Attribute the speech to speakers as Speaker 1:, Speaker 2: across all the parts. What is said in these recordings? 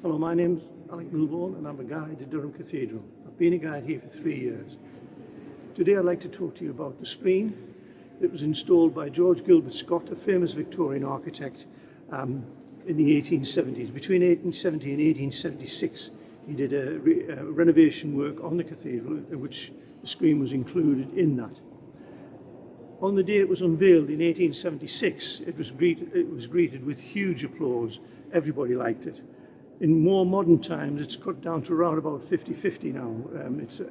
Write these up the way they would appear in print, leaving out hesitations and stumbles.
Speaker 1: Hello, my name's Milbourne and I'm a guide at Durham Cathedral. I've been a guide here for 3 years. Today I'd like to talk to you about the screen that was installed by George Gilbert Scott, a famous Victorian architect in the 1870s. Between 1870 and 1876 he did a renovation work on the cathedral, in which the screen was included in that. On the day it was unveiled in 1876, it was greeted with huge applause. Everybody liked it. In more modern times, it's cut down to around about 50-50 now.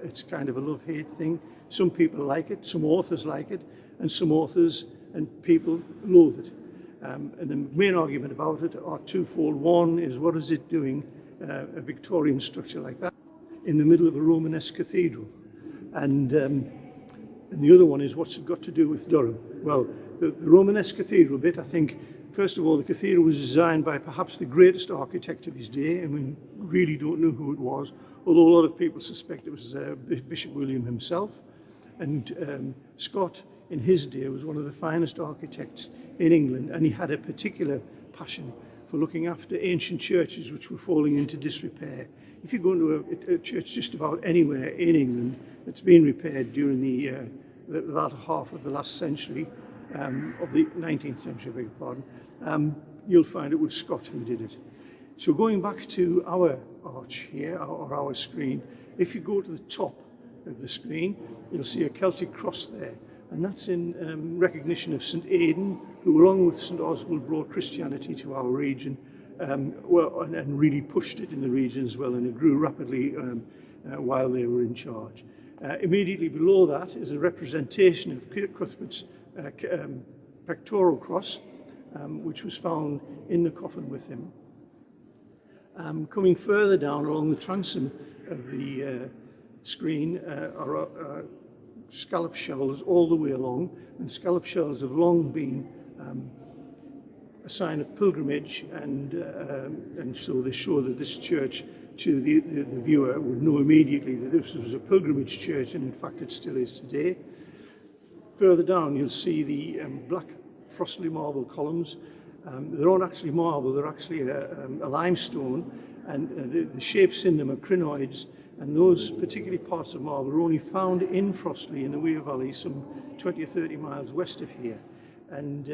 Speaker 1: It's kind of a love-hate thing. Some people like it, some authors like it, and some authors and people loathe it. And the main argument about it are twofold. One is, what is it doing, a Victorian structure like that, in the middle of a Romanesque cathedral? And the other one is, what's it got to do with Durham? Well, the Romanesque cathedral bit, I think, first of all, the cathedral was designed by perhaps the greatest architect of his day, and we really don't know who it was, although a lot of people suspect it was Bishop William himself. And Scott, in his day, was one of the finest architects in England, and he had a particular passion for looking after ancient churches which were falling into disrepair. If you go into a church just about anywhere in England that's been repaired during the latter half of the last century, of the 19th century, I beg your pardon, you'll find it was Scott who did it. So going back to our arch here, or our screen, if you go to the top of the screen, you'll see a Celtic cross there, and that's in recognition of St. Aidan, who along with St. Oswald brought Christianity to our region, and really pushed it in the region as well, and it grew rapidly while they were in charge. Immediately below that is a representation of Cuthbert's pectoral cross, which was found in the coffin with him. Coming further down along the transom of the screen are scallop shells all the way along, and scallop shells have long been a sign of pilgrimage, and so they show that this church, to the viewer, would know immediately that this was a pilgrimage church, and in fact it still is today. Further down you'll see the black frostly marble columns. They aren't actually marble, they're actually a limestone, and the shapes in them are crinoids, and those particular parts of marble are only found in Frostley in the Weir Valley, some 20 or 30 miles west of here. And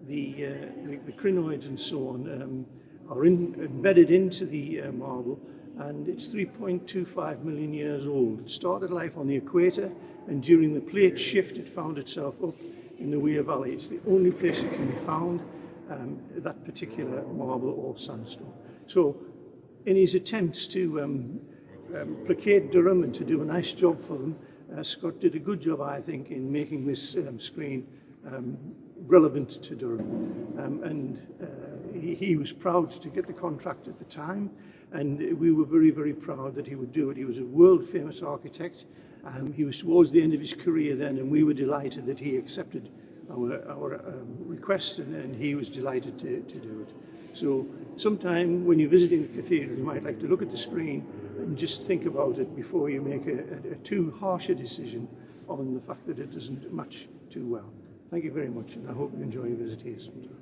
Speaker 1: the crinoids and so on are embedded into the marble, and it's 3.25 million years old. It started life on the equator, and during the plate shift it found itself up in the Weir Valley. It's the only place it can be found, that particular marble or sandstone. So in his attempts to placate Durham and to do a nice job for them, Scott did a good job, I think, in making this screen relevant to Durham. He was proud to get the contract at the time, and we were very, very proud that he would do it. He was a world-famous architect. He was towards the end of his career then, and we were delighted that he accepted our request, and he was delighted to do it. So sometime when you're visiting the cathedral, you might like to look at the screen and just think about it before you make a too harsh a decision on the fact that it doesn't match too well. Thank you very much, and I hope you enjoy your visit here sometime.